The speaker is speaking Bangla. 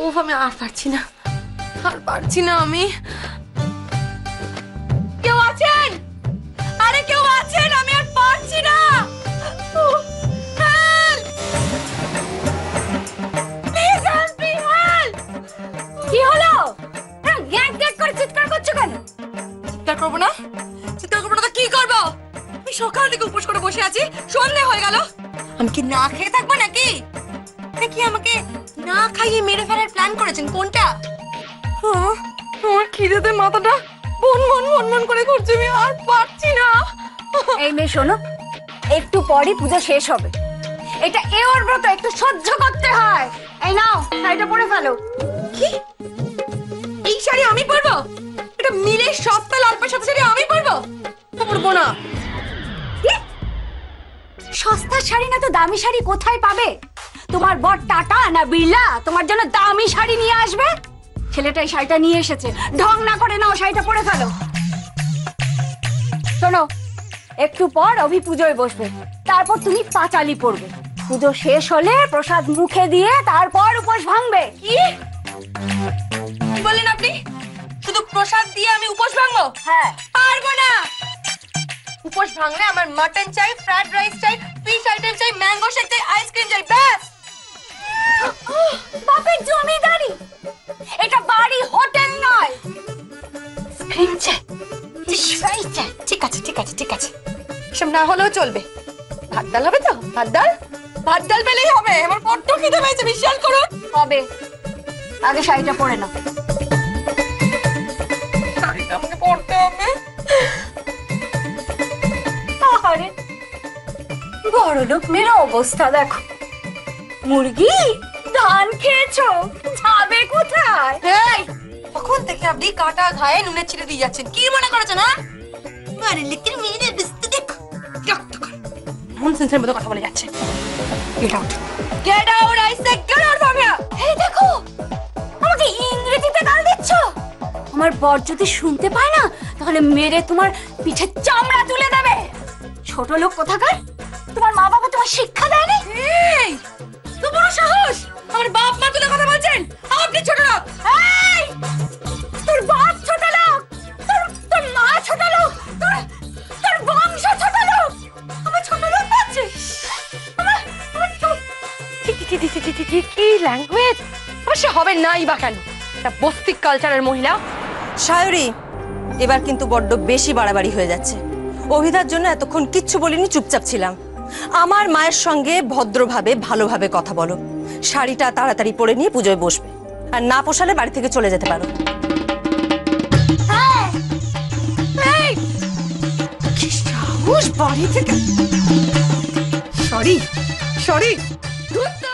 ওফ, আমি আর পারছি না, আর পারছি না আমি। কেউ আছেন? আরে কেউ আছেন? আমি আর পারছি না। কি হলো? গ্যাট গ্যাট করে চিৎকার করছো কেন? চিৎকার করবো না? চিৎকার করবো না তো কি করবো? আমি সকাল থেকে উপোস করে বসে আছি, সন্ধ্যে হয়ে গেল। আমি কি না খেয়ে থাকবো নাকি? নাকি আমাকে না খাইয়ে মেরে ফেলার প্ল্যান করেছেন? কোনটা? আমার খিদেতে মাথাটা বন বন বন বন করে ঘুরছে, আমি আর পারছি না। এই মেয়ে শোনো, একটু পরই পুজো শেষ হবে। এটা এওর ব্রত, একটু সহ্য করতে হয়। এই নাও, শাড়িটা পরে ফেলো। কি? এই শাড়ি আমি পরবো? এটা মিলে সপ্তাহ লাল পাড় শাড়ি আমি পরবো? পরবো না। সস্তার শাড়ি না তো দামি শাড়ি কোথায় পাবে? তোমার বর টাটা না বিড়লা তোমার জন্য দামি শাড়ি নিয়ে আসবে? ছেলেটা এই শাড়িটা নিয়ে এসেছে, ঢং না করে নাও, শাড়িটা পরে ফেলো। শোনো, একটু পর অভি পুজোয় বসবে, তারপর তুমি পাঁচালি পড়বে। পুজো শেষ হলে প্রসাদ মুখে দিয়ে তারপর উপোস ভাঙবে। কি বলেন আপনি? শুধু প্রসাদ দিয়ে আমি উপোস ভাঙবো? হ্যাঁ। পারবো না। উপোস ভাঙলে আমার মাটন চাই, ফ্রাইড রাইস চাই, ফিশ আইটেম চাই, ম্যাঙ্গো শেক চাই, আইসক্রিম চাই, ব্যাস। বাপের জমিদারি, এটা বাড়ি, হোটেল নয়। ক্রিম চাই, ফিশ ফ্রাই চাই। ঠিক আছে ঠিক আছে ঠিক আছে, এসব না হলেও চলবে। ভাত ডাল হবে তো? ভাত ডাল, ভাত ডাল পেলেই হবে। আমার বড্ড খিদে পেয়েছে, বিশ্বাস করুন। হবে, আগে শাড়িটা পরে নাও। শাড়িটা আমাকে পরতে হবে। আরে বড় লোক মেয়ের অবস্থা দেখো। মুরগি ধান খেয়েছো, যাবে কোথায়? এই, কখন থেকে আপনি কাটা ঘায়ে নুনে ছিঁড়ে দিয়ে যাচ্ছেন? কি মনে করেছেন? হ্যাঁ, আরে লিটল মেয়ে বিস্তে দেখো, বিরক্ত কর। ননসেন্সের মতো কথা বলে যাচ্ছে। Get out, get out, I say get out from here. এই দেখো, আমাকে ইংরেজিতে গাল দিচ্ছ। আমার বর যদি শুনতে পায় না, তাহলে মেরে তোমার পিঠে চামড়া তুলে দেবে। ছোট লোক কোথাকার, তোমার মা বাবা তোমার শিক্ষা দেয়নি? এই, তো বড় সাহস! আমার বাপ মা তুলে কথা বলছেন? আপনি ছোট লোক। এই, তোর বাপ ছোট লোক, তোর মা ছোট লোক, তোর বংশ ছোট লোক। আমার ছোট লোক পাচ্ছিস? কি ল্যাঙ্গুয়েজ! অবশ্য হবে নাই বা কেন, একটা বস্তিক কালচারের মহিলা। সায়রি, এবার কিন্তু বড্ড বেশি বাড়াবাড়ি হয়ে যাচ্ছে। অভিধার জন্য এতক্ষণ কিচ্ছু বলিনি, চুপচাপ ছিলাম। আমার মায়ের সঙ্গে ভদ্রভাবে ভালোভাবে কথা বলো। শাড়িটা তাড়াতাড়ি পরে নিয়ে পুজোয় বসবে, আর না পোষালে বাড়ি থেকে চলে যেতে পারো। কি সাহস বাড়ি থেকে! সরি সরি, ধুর তো।